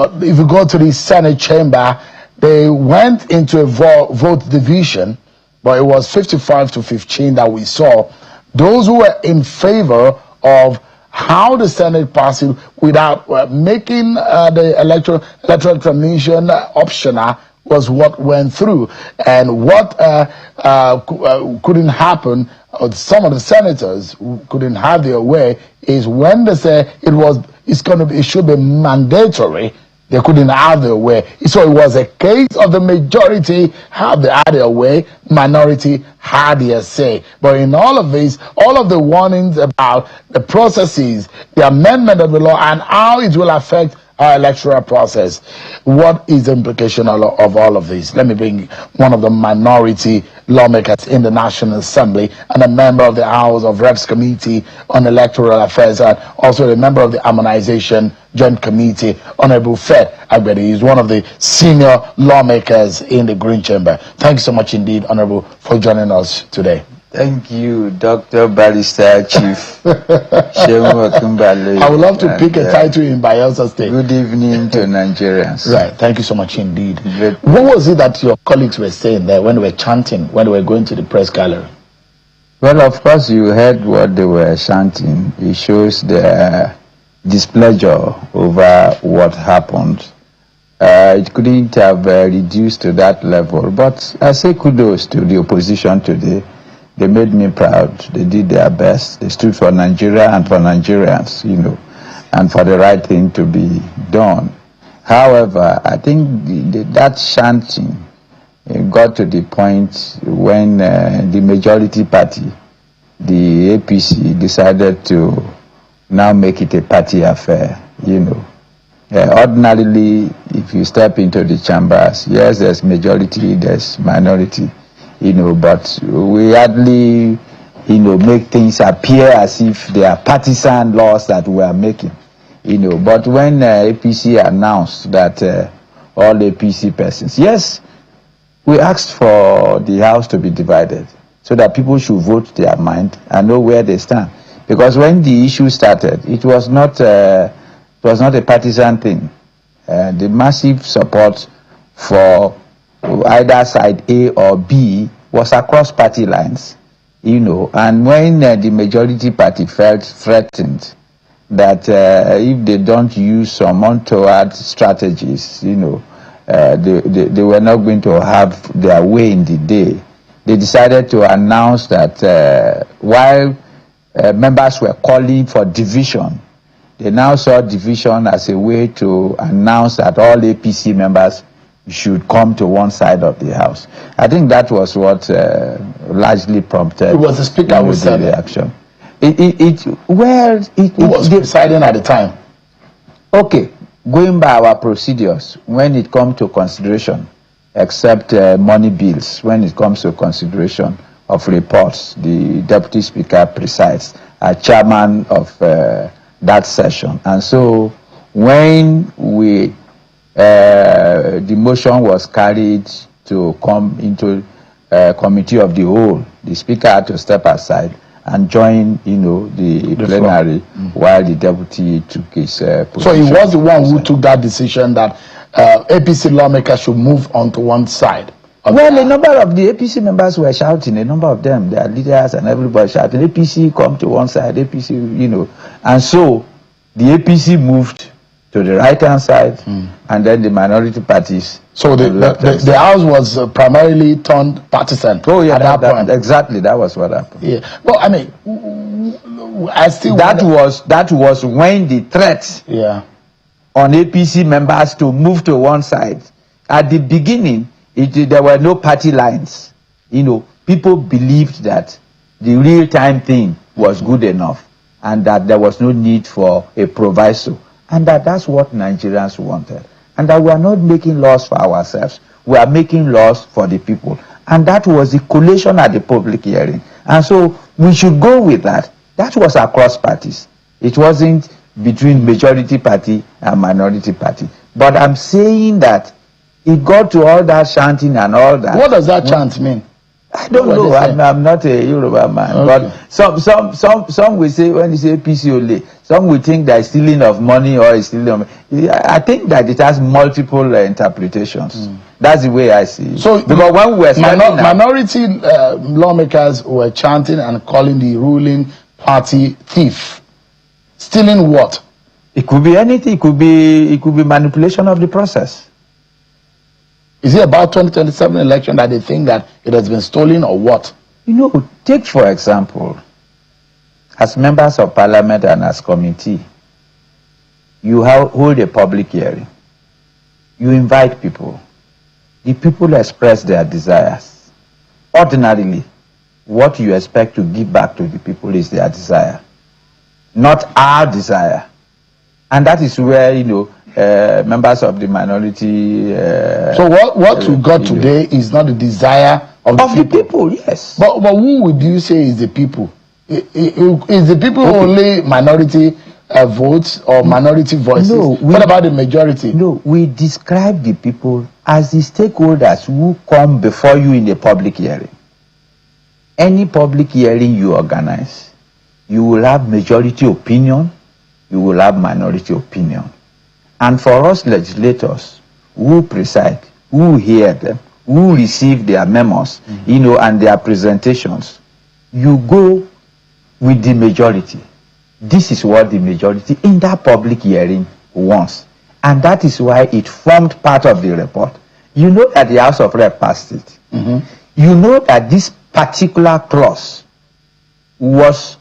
if you go to the Senate chamber, they went into a vote division, but it was 55 to 15 that we saw. Those who were in favor of how the Senate passed it without making the electoral commission optional was what went through. And what couldn't happen, some of the senators who couldn't have their way, is when they say it should be mandatory, they couldn't have their way. So it was a case of the majority had their way, minority had their say. But in all of this, all of the warnings about the processes, the amendment of the law, and how it will affect our electoral process, what is the implication of all of this? Let me bring one of the minority lawmakers in the National Assembly and a member of the House of Reps Committee on Electoral Affairs, and also a member of the Harmonization Joint Committee, Honorable Fed Agbedi. He's one of the senior lawmakers in the Green Chamber. Thank you so much indeed, Honorable, for joining us today. Thank you, Dr. Barrister Chief Shehu Akumbale. I would love to pick a title in Bayelsa State. Good evening to Nigerians. Right, thank you so much indeed. What was it that your colleagues were saying there when they were chanting, when they were going to the press gallery? Well, of course, you heard what they were chanting. It shows their displeasure over what happened. It couldn't have reduced to that level, but I say kudos to the opposition today. They made me proud. They did their best. They stood for Nigeria and for Nigerians, and for the right thing to be done. However, I think that chanting got to the point when the majority party, the APC, decided to now make it a party affair, ordinarily, if you step into the chambers, yes, there's majority, there's minority, but we hardly, make things appear as if they are partisan laws that we are making, But when APC announced that all APC persons, yes, we asked for the House to be divided so that people should vote their mind and know where they stand. Because when the issue started, it was not a partisan thing. The massive support for either side A or B was across party lines, and when the majority party felt threatened that if they don't use some untoward strategies, they were not going to have their way in the day, they decided to announce that while members were calling for division, they now saw division as a way to announce that all APC members should come to one side of the House. I think that was what largely prompted. It was the Speaker who said the action. Who was presiding at the time? Okay, going by our procedures, when it comes to consideration, except money bills, when it comes to consideration of reports, the Deputy Speaker presides as chairman of that session. And so when the motion was carried to come into committee of the whole, the Speaker had to step aside and join, the plenary while the deputy took his position. So he was the one who took that decision that APC lawmakers should move onto one side. Well, a number of the APC members were shouting, a number of them, their leaders and everybody shouting, APC come to one side, APC, And so the APC moved to the right-hand side, and then the minority parties. So the House was primarily turned partisan. Oh yeah, at that point. Exactly, that was what happened. Yeah. Well, I mean, that was when the threat on APC members to move to one side. At the beginning, there were no party lines. People believed that the real-time thing was good enough, and that there was no need for a proviso. And that's what Nigerians wanted. And that we are not making laws for ourselves. We are making laws for the people. And that was the collation at the public hearing. And so we should go with that. That was across parties. It wasn't between majority party and minority party. But I'm saying that it got to all that chanting and all that. What does that chant mean? I don't know. I'm not a Yoruba man, Okay. but some will say, when you say PCOLA, some will think that it's stealing of money or it's stealing of money. I think that it has multiple interpretations. That's the way I see it. So because when we were minority lawmakers were chanting and calling the ruling party thief. Stealing what? It could be anything. It could be manipulation of the process. Is it about 2027 election that they think that it has been stolen or what? You know, take for example, as members of parliament and as committee, you hold a public hearing. You invite people. The people express their desires. Ordinarily, what you expect to give back to the people is their desire, not our desire. And that is where, you know, members of the minority... so what we got today is not the desire of the people? Yes. But who would you say is the people? Is the people only minority votes or minority voices? No. What about the majority? No, we describe the people as the stakeholders who come before you in a public hearing. Any public hearing you organize, you will have majority opinion, you will have minority opinion. And for us legislators who preside, who hear them, who receive their memos, you know, and their presentations, you go with the majority. This is what the majority in that public hearing wants. And that is why it formed part of the report. You know that the House of Rep passed it. You know that this particular clause was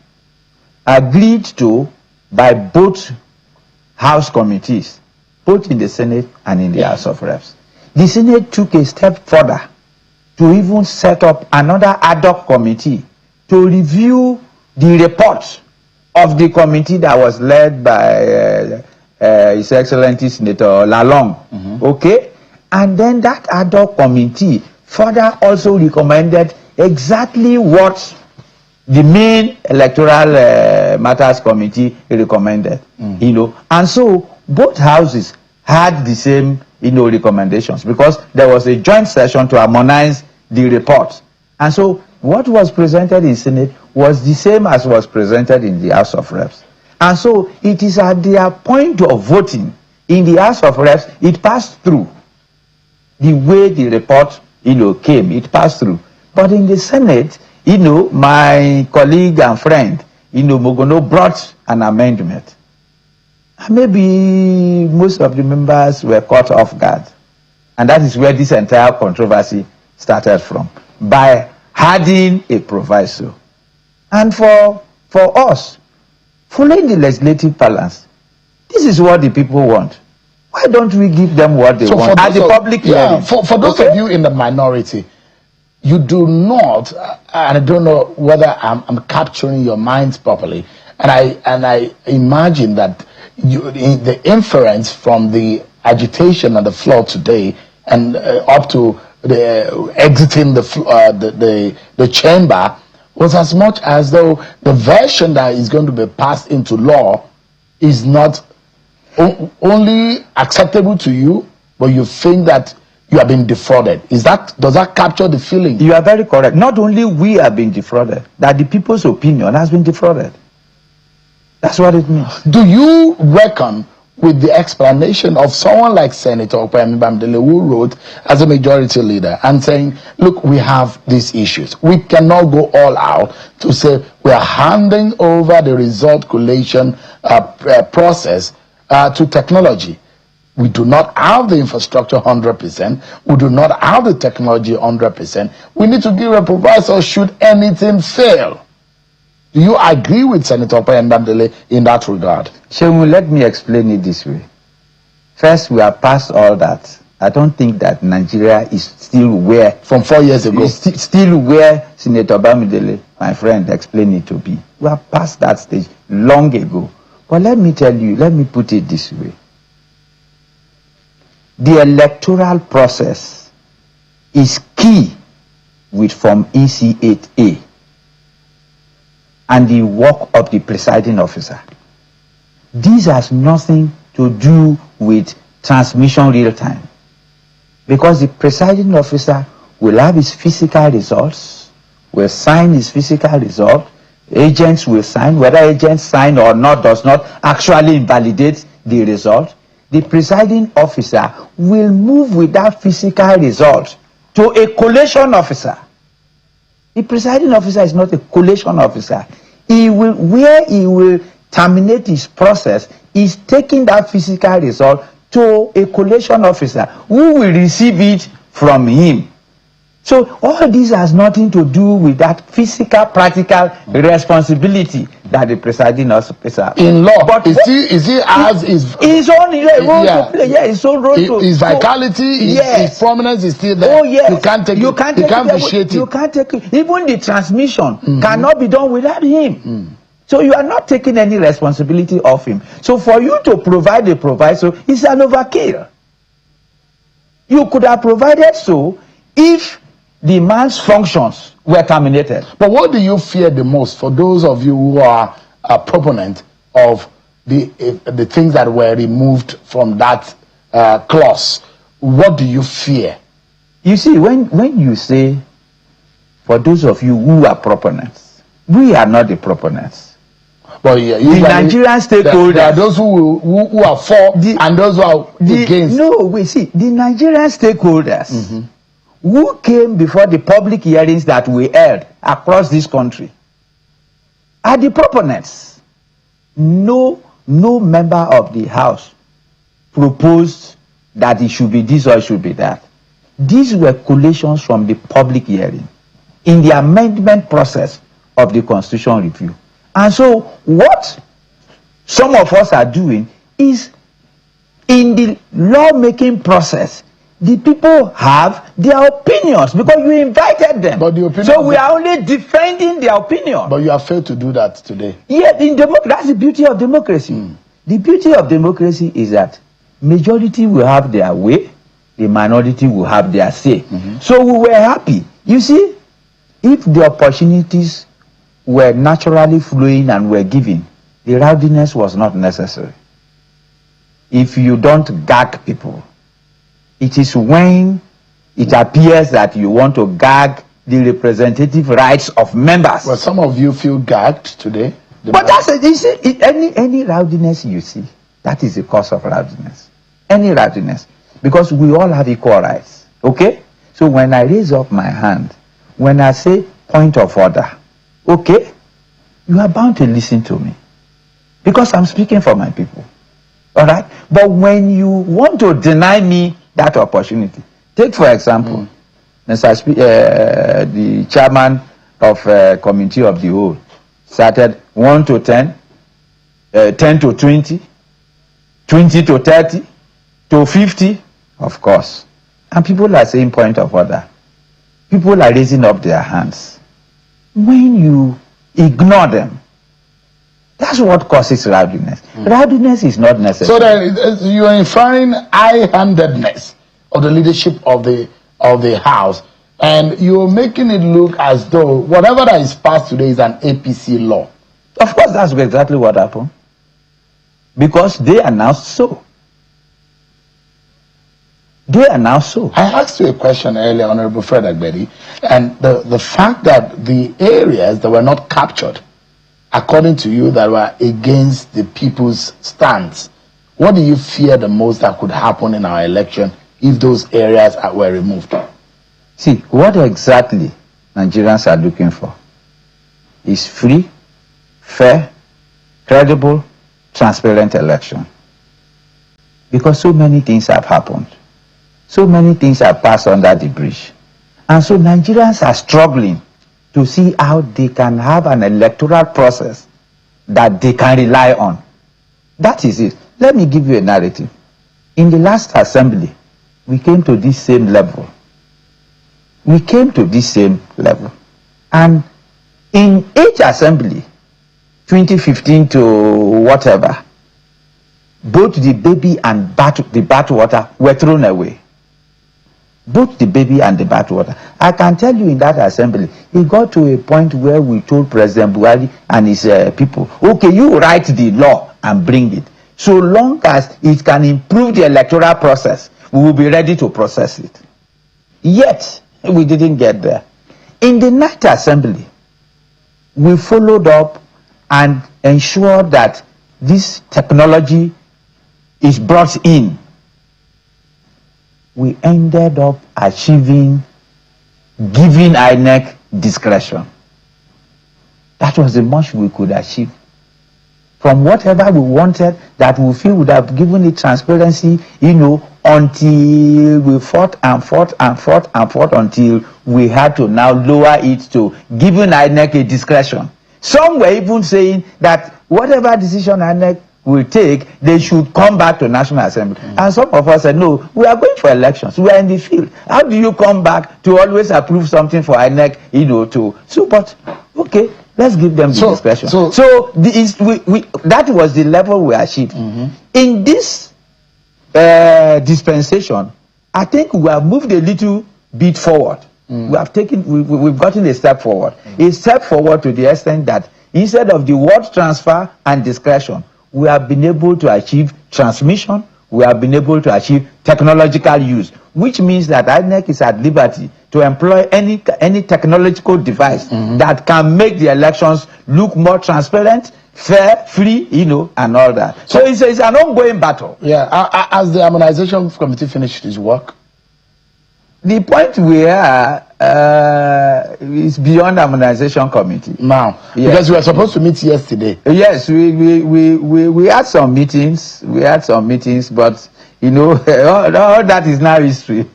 agreed to by both House committees, both in the Senate and in the House of Reps. The Senate took a step further to even set up another ad hoc committee to review the report of the committee that was led by His Excellency Senator Lalong. Okay? And then that ad hoc committee further also recommended exactly what the main electoral matters committee recommended, you know. And so both houses had the same, you know, recommendations, because there was a joint session to harmonize the report. And so what was presented in Senate was the same as was presented in the House of Reps. And so it is at their point of voting in the House of Reps, it passed through. The way the report, you know, came, it passed through. But in the Senate, you know, my colleague and friend, you know, Mogono brought an amendment. And maybe most of the members were caught off guard. And that is where this entire controversy started from, by adding a proviso. And for us, following the legislative balance, this is what the people want. Why don't we give them what they want at the public hearing? For those of you in the minority, you do not, and I don't know whether I'm capturing your minds properly, and I imagine that the inference from the agitation on the floor today and up to the exiting the chamber was as much as though the version that is going to be passed into law is not only acceptable to you, but you think that you have been defrauded. Does that capture the feeling? You are very correct. Not only we have been defrauded, that the people's opinion has been defrauded. That's what it means. Do you reckon with the explanation of someone like Senator Opeyemi Bamidele, who wrote as a majority leader and saying, look, we have these issues. We cannot go all out to say we are handing over the result collation process to technology. We do not have the infrastructure 100%. We do not have the technology 100%. We need to give a proposal should anything fail. Do you agree with Senator Opeyemi Bamidele in that regard? Shehu, let me explain it this way. First, we are past all that. I don't think that Nigeria is still where... From 4 years ago. Still where Senator Bamidele, my friend, explained it to be. We are past that stage long ago. But let me tell you, let me put it this way. The electoral process is key with Form EC8A and the work of the presiding officer. This has nothing to do with transmission real time, because the presiding officer will have his physical results, will sign his physical result. Agents will sign. Whether agents sign or not does not actually invalidate the result. The presiding officer will move with that physical result to a collation officer. The presiding officer is not a collation officer. Where he will terminate his process is taking that physical result to a collation officer who will receive it from him. So all this has nothing to do with that physical, practical responsibility that the presiding officer in law. But is he has his own role to play? Yeah, his own role to. His vitality, his prominence is still there. Oh yes, you can't take it. You can't vitiate it. You can't take it. Even the transmission cannot be done without him. So you are not taking any responsibility of him. So for you to provide a proviso is an overkill. You could have provided so if the man's functions were terminated. But what do you fear the most for those of you who are a proponent of the things that were removed from that clause? What do you fear? You see, when you say, for those of you who are proponents, we are not the proponents. But yeah, the Nigerian stakeholders. There are those who are for and those who are against. No, we see, the Nigerian stakeholders who came before the public hearings that we held across this country are the proponents. No member of the House proposed that it should be this or it should be that. These were collations from the public hearing in the amendment process of the Constitution review. And so what some of us are doing is, in the lawmaking process, the people have their opinions because you invited them. But the opinion, so we are only defending their opinion. But you have failed to do that today. Yeah, that's the beauty of democracy. The beauty of democracy is that majority will have their way, the minority will have their say. So we were happy. You see, if the opportunities were naturally flowing and were given, the rowdiness was not necessary. If you don't gag people, it is when it appears that you want to gag the representative rights of members. Well, some of you feel gagged today. But that's it. You see, any rowdiness you see, that is the cause of rowdiness. Any rowdiness. Because we all have equal rights. Okay? So when I raise up my hand, when I say point of order, okay, you are bound to listen to me because I'm speaking for my people. All right? But when you want to deny me that opportunity, take for example, the chairman of Committee of the Whole started 1 to 10, 10 to 20, 20 to 30, to 50, of course. And people are saying point of order. People are raising up their hands. When you ignore them, that's what causes rowdiness. Rowdiness is not necessary. So then you are inferring high-handedness of the leadership of the House, and you're making it look as though whatever that is passed today is an APC law. Of course, that's exactly what happened. Because they announced so. They are now so. I asked you a question earlier, Honorable Fred Agbedi, and the fact that the areas that were not captured, according to you, that were against the people's stance, what do you fear the most that could happen in our election if those areas were removed? See, what exactly Nigerians are looking for is free, fair, credible, transparent election. Because so many things have happened. So many things have passed under the bridge. And so Nigerians are struggling to see how they can have an electoral process that they can rely on. That is it. Let me give you a narrative. In the last assembly, we came to this same level. We came to this same level. And in each assembly, 2015 to whatever, both the baby and the bathwater were thrown away. Both the baby and the bathwater. I can tell you in that assembly, it got to a point where we told President Buhari and his people, okay, you write the law and bring it. So long as it can improve the electoral process, we will be ready to process it. Yet, we didn't get there. In the night assembly, we followed up and ensured that this technology is brought in. We ended up achieving giving INEC discretion. That was the most we could achieve. From whatever we wanted that we feel would have given it transparency, until we fought until we had to now lower it to giving INEC a discretion. Some were even saying that whatever decision INEC will take, they should come back to National Assembly. And some of us said, no, we are going for elections. We are in the field. How do you come back to always approve something for INEC, but okay, let's give them the discretion. That was the level we achieved. In this dispensation, I think we have moved a little bit forward. We've gotten a step forward. A step forward to the extent that instead of the word transfer and discretion, we have been able to achieve transmission, we have been able to achieve technological use, which means that INEC is at liberty to employ any technological device that can make the elections look more transparent, fair, free, and all that. So it's an ongoing battle. Yeah. Has the harmonization committee finished its work? The point we are is beyond harmonization committee now, because we were supposed to meet yesterday. Yes, we had some meetings. But all that is now history.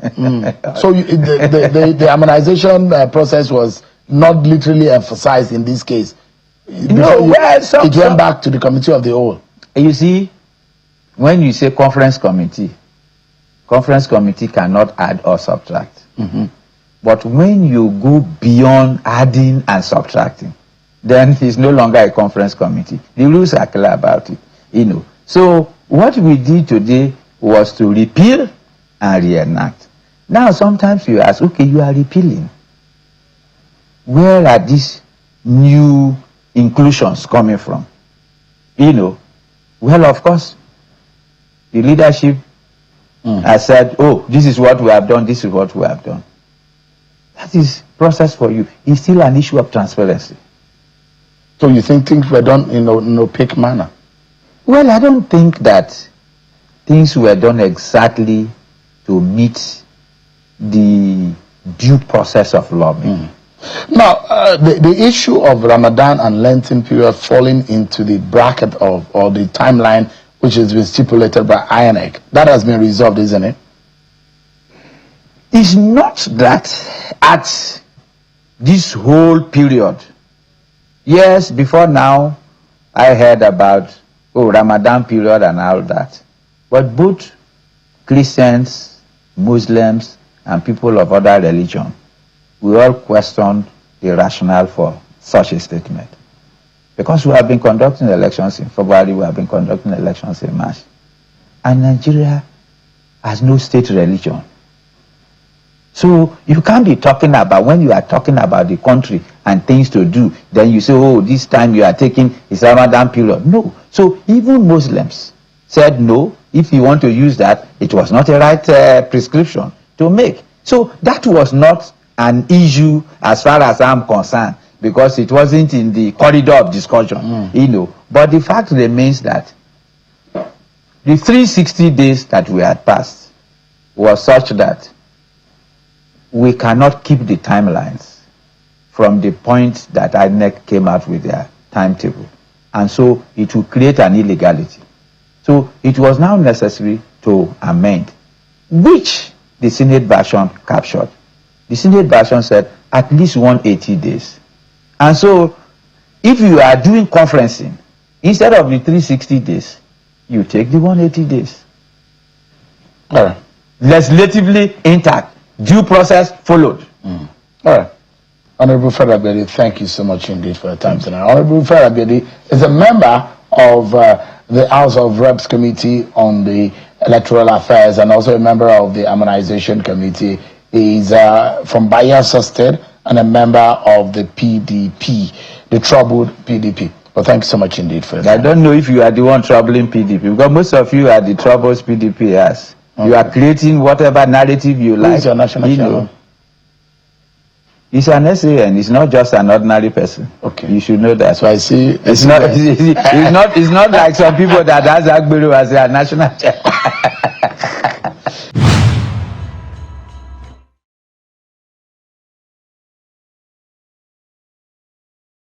So the harmonization process was not literally emphasized in this case. It went back to the committee of the whole. You see, when you say conference committee cannot add or subtract. But when you go beyond adding and subtracting, then it's no longer a conference committee. The rules are clear about it. So what we did today was to repeal and reenact. Now sometimes you ask, okay, you are repealing. Where are these new inclusions coming from? Well, of course, the leadership has said, oh, this is what we have done, this is what we have done. That is process for you. It's still an issue of transparency. So you think things were done in an opaque manner? Well, I don't think that things were done exactly to meet the due process of lawmaking. Now, the issue of Ramadan and Lenten period falling into the bracket of, or the timeline which has been stipulated by INEC, that has been resolved, isn't it? It's not that at this whole period. Yes, before now, I heard about Ramadan period and all that. But both Christians, Muslims, and people of other religion, we all questioned the rationale for such a statement. Because we have been conducting elections in February, we have been conducting elections in March. And Nigeria has no state religion. So you can't be talking about, when you are talking about the country and things to do, then you say, oh, this time you are taking is Ramadan period. No. So even Muslims said no, if you want to use that, it was not a right prescription to make. So that was not an issue as far as I'm concerned, because it wasn't in the corridor of discussion, But the fact remains that the 360 days that we had passed was such that we cannot keep the timelines from the point that INEC came out with their timetable. And so it will create an illegality. So it was now necessary to amend, which the Senate version captured. The Senate version said at least 180 days. And so if you are doing conferencing, instead of the 360 days, you take the 180 days. All right. Legislatively intact. Due process followed. All right. Honorable Ferrabedi, thank you so much indeed for your time tonight. Honorable Ferrabedi is a member of the House of Reps Committee on the Electoral Affairs and also a member of the Harmonization Committee. He's from Bayelsa State and a member of the PDP, the troubled PDP. Well, thank you so much indeed for your time. I don't know if you are the one troubling PDP, because most of you are the troubles PDP has. Okay. You are creating whatever narrative you like. Who is your national chairman? He's an SAN. He's not just an ordinary person. Okay. You should know that. So I see. It's not like some people that has Agbero as their national chair.